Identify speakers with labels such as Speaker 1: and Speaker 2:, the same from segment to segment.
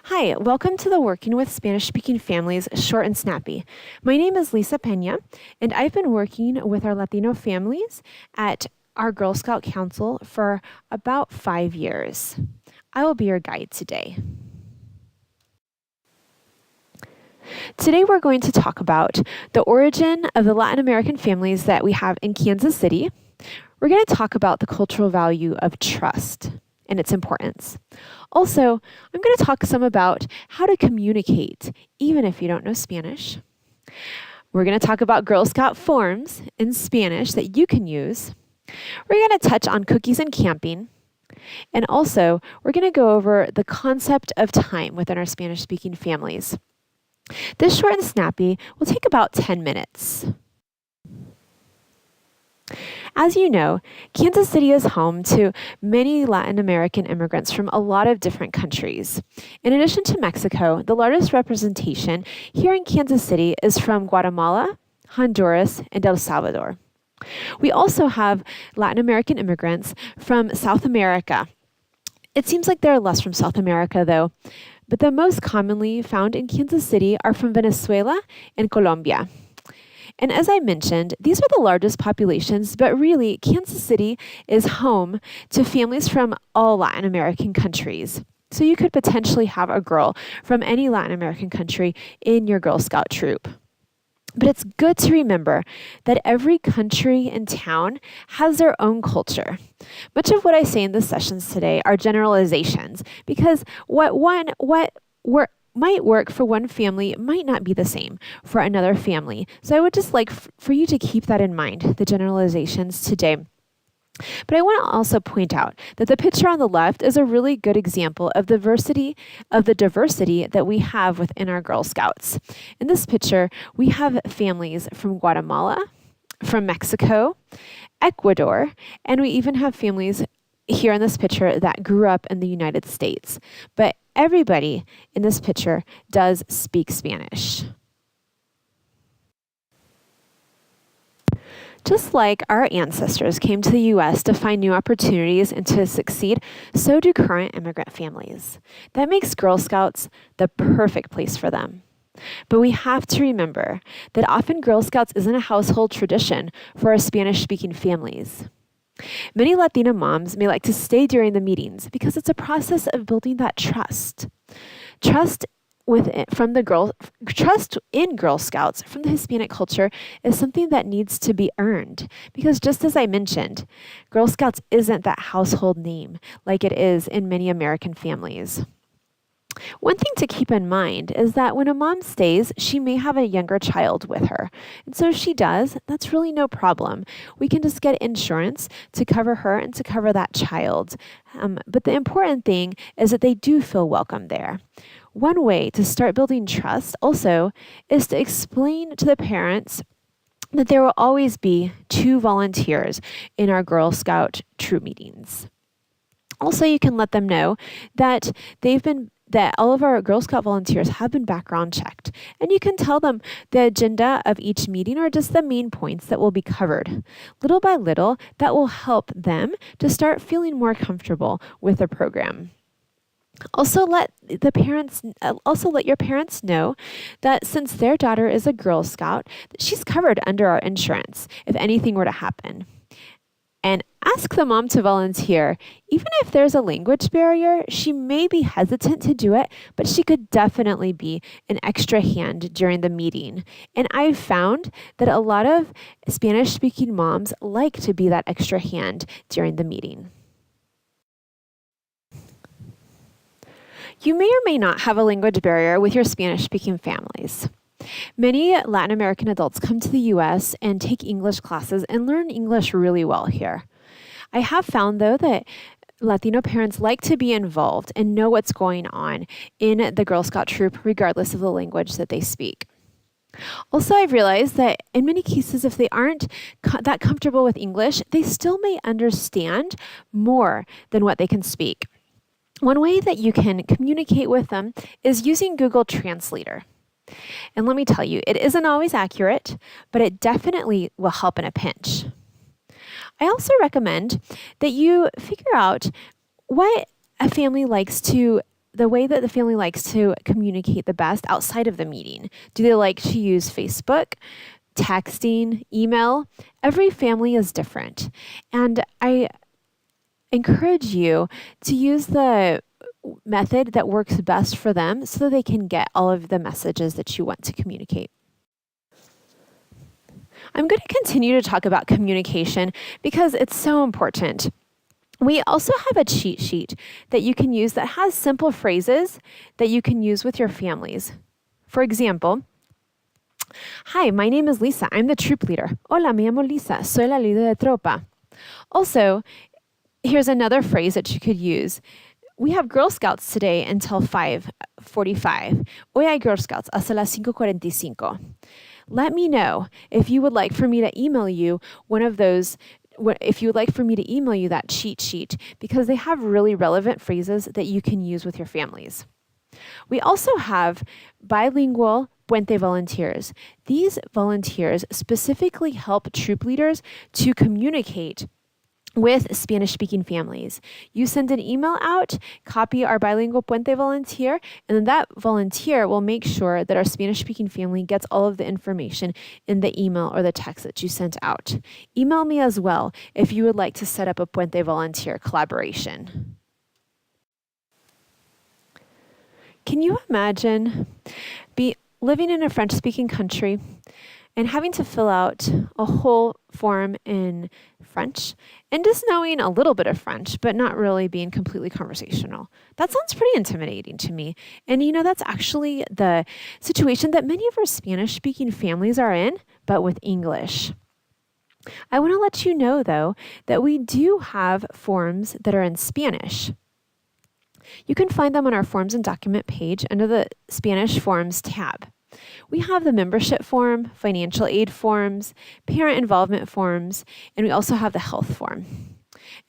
Speaker 1: Hi, welcome to the Working with Spanish-Speaking Families Short and Snappy. My name is Lisa Pena, and I've been working with our Latino families at our Girl Scout Council for about 5 years. I will be your guide today. Today we're going to talk about the origin of the Latin American families that we have in Kansas City. We're going to talk about the cultural value of trust and its importance. Also, I'm going to talk some about how to communicate even if you don't know Spanish. We're going to talk about Girl Scout forms in Spanish that you can use. We're going to touch on cookies and camping. And also, we're going to go over the concept of time within our Spanish-speaking families. This short and snappy will take about 10 minutes. As you know, Kansas City is home to many Latin American immigrants from a lot of different countries. In addition to Mexico, the largest representation here in Kansas City is from Guatemala, Honduras, and El Salvador. We also have Latin American immigrants from South America. It seems like there are less from South America, though, but the most commonly found in Kansas City are from Venezuela and Colombia. And as I mentioned, these are the largest populations, but really, Kansas City is home to families from all Latin American countries. So you could potentially have a girl from any Latin American country in your Girl Scout troop. But it's good to remember that every country and town has their own culture. Much of what I say in the sessions today are generalizations, because what might work for one family might not be the same for another family. So I would just like for you to keep that in mind, the generalizations today. But I want to also point out that the picture on the left is a really good example of the diversity that we have within our Girl Scouts. In this picture, we have families from Guatemala, from Mexico, Ecuador, and we even have families here in this picture that grew up in the United States. But everybody in this picture does speak Spanish. Just like our ancestors came to the U.S. to find new opportunities and to succeed, so do current immigrant families. That makes Girl Scouts the perfect place for them. But we have to remember that often Girl Scouts isn't a household tradition for our Spanish-speaking families. Many Latina moms may like to stay during the meetings because it's a process of building that trust. Trust in Girl Scouts from the Hispanic culture is something that needs to be earned because just as I mentioned, Girl Scouts isn't that household name like it is in many American families. One thing to keep in mind is that when a mom stays, she may have a younger child with her. And so if she does, that's really no problem. We can just get insurance to cover her and to cover that child. But the important thing is that they do feel welcome there. One way to start building trust also is to explain to the parents that there will always be 2 volunteers in our Girl Scout troop meetings. Also, you can let them know that that all of our Girl Scout volunteers have been background checked. And you can tell them the agenda of each meeting or just the main points that will be covered. Little by little, that will help them to start feeling more comfortable with the program. Also let your parents know that since their daughter is a Girl Scout, she's covered under our insurance if anything were to happen. And ask the mom to volunteer. Even if there's a language barrier, she may be hesitant to do it, but she could definitely be an extra hand during the meeting. And I've found that a lot of Spanish-speaking moms like to be that extra hand during the meeting. You may or may not have a language barrier with your Spanish-speaking families. Many Latin American adults come to the U.S. and take English classes and learn English really well here. I have found, though, that Latino parents like to be involved and know what's going on in the Girl Scout troop, regardless of the language that they speak. Also, I've realized that in many cases, if they aren't that comfortable with English, they still may understand more than what they can speak. One way that you can communicate with them is using Google Translator. And let me tell you, it isn't always accurate, but it definitely will help in a pinch. I also recommend that you figure out what a family likes to the way that the family likes to communicate the best outside of the meeting. Do they like to use Facebook, texting, email? Every family is different. And I encourage you to use the method that works best for them so that they can get all of the messages that you want to communicate. I'm going to continue to talk about communication because it's so important. We also have a cheat sheet that you can use that has simple phrases that you can use with your families. For example, hi, my name is Lisa. I'm the troop leader. Hola, me llamo Lisa. Soy la líder de tropa. Also, here's another phrase that you could use. We have Girl Scouts today until 5:45. Hoy hay Girl Scouts hasta las 5:45. Let me know if you would like for me to email you if you would like for me to email you that cheat sheet, because they have really relevant phrases that you can use with your families. We also have bilingual Puente volunteers. These volunteers specifically help troop leaders to communicate with Spanish-speaking families. You send an email out, copy our bilingual Puente volunteer, and then that volunteer will make sure that our Spanish-speaking family gets all of the information in the email or the text that you sent out. Email me as well if you would like to set up a Puente volunteer collaboration. Can you imagine living in a French-speaking country and having to fill out a whole form in French and just knowing a little bit of French, but not really being completely conversational? That sounds pretty intimidating to me. And that's actually the situation that many of our Spanish-speaking families are in, but with English. I want to let you know, though, that we do have forms that are in Spanish. You can find them on our Forms and Document page under the Spanish Forms tab. We have the membership form, financial aid forms, parent involvement forms, and we also have the health form.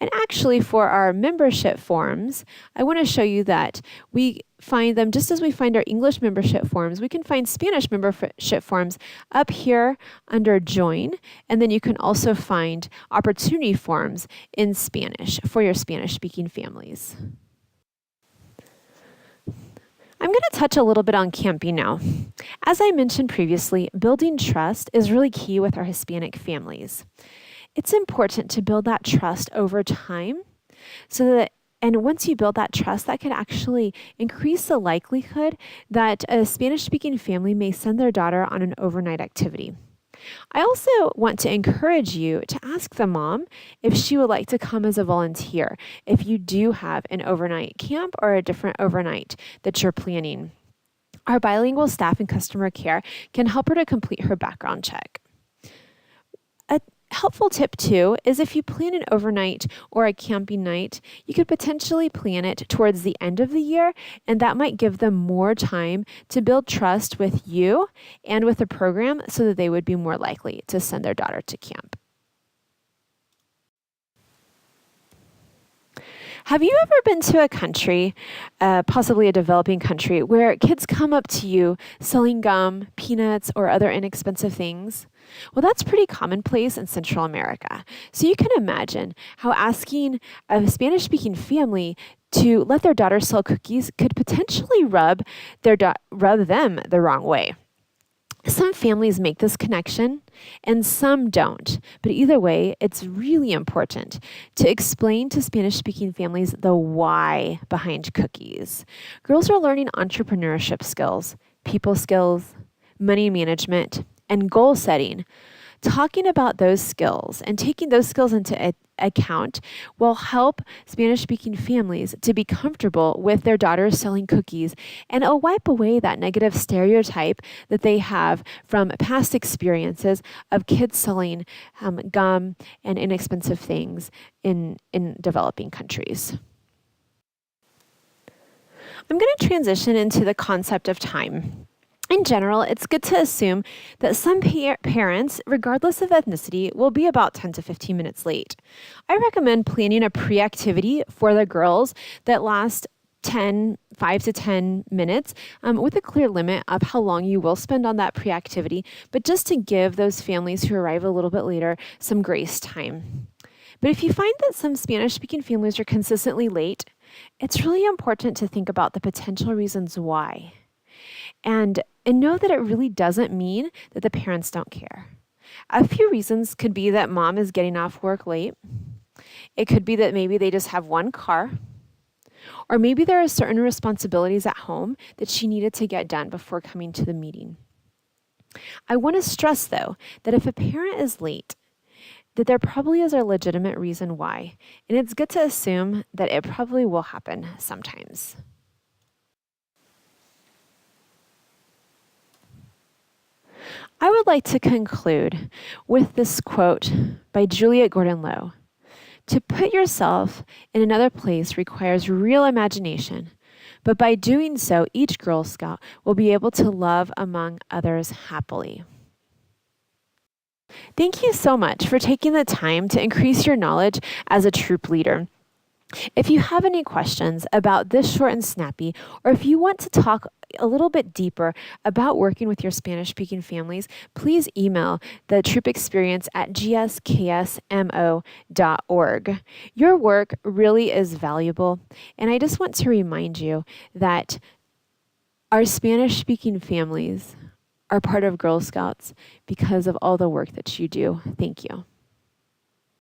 Speaker 1: And actually, for our membership forms, I want to show you that we find them just as we find our English membership forms. We can find Spanish membership forms up here under Join, and then you can also find opportunity forms in Spanish for your Spanish-speaking families. I'm going to touch a little bit on Campi now. As I mentioned previously, building trust is really key with our Hispanic families. It's important to build that trust over time and once you build that trust, that could actually increase the likelihood that a Spanish-speaking family may send their daughter on an overnight activity. I also want to encourage you to ask the mom if she would like to come as a volunteer if you do have an overnight camp or a different overnight that you're planning. Our bilingual staff in customer care can help her to complete her background check. A helpful tip too is if you plan an overnight or a camping night, you could potentially plan it towards the end of the year, and that might give them more time to build trust with you and with the program so that they would be more likely to send their daughter to camp. Have you ever been to a country, possibly a developing country, where kids come up to you selling gum, peanuts, or other inexpensive things? Well, that's pretty commonplace in Central America. So you can imagine how asking a Spanish-speaking family to let their daughter sell cookies could potentially rub them the wrong way. Some families make this connection and some don't, but either way, it's really important to explain to Spanish-speaking families the why behind cookies. Girls are learning entrepreneurship skills, people skills, money management, and goal setting. Talking about those skills and taking those skills into account will help Spanish-speaking families to be comfortable with their daughters selling cookies, and it'll wipe away that negative stereotype that they have from past experiences of kids selling gum and inexpensive things in developing countries. I'm going to transition into the concept of time. In general, it's good to assume that some parents, regardless of ethnicity, will be about 10 to 15 minutes late. I recommend planning a pre-activity for the girls that lasts 5 to 10 minutes with a clear limit of how long you will spend on that pre-activity, but just to give those families who arrive a little bit later some grace time. But if you find that some Spanish-speaking families are consistently late, It's really important to think about the potential reasons why and know that it really doesn't mean that the parents don't care. A few reasons could be that mom is getting off work late. It could be that maybe they just have one car, or maybe there are certain responsibilities at home that she needed to get done before coming to the meeting. I want to stress, though, that if a parent is late, that there probably is a legitimate reason why, and it's good to assume that it probably will happen sometimes. I would like to conclude with this quote by Juliet Gordon-Low. To put yourself in another place requires real imagination, but by doing so, each Girl Scout will be able to love among others happily. Thank you so much for taking the time to increase your knowledge as a troop leader. If you have any questions about this short and snappy, or if you want to talk a little bit deeper about working with your Spanish-speaking families, please email the Troop Experience at gsksmo.org. Your work really is valuable, and I just want to remind you that our Spanish-speaking families are part of Girl Scouts because of all the work that you do. Thank you.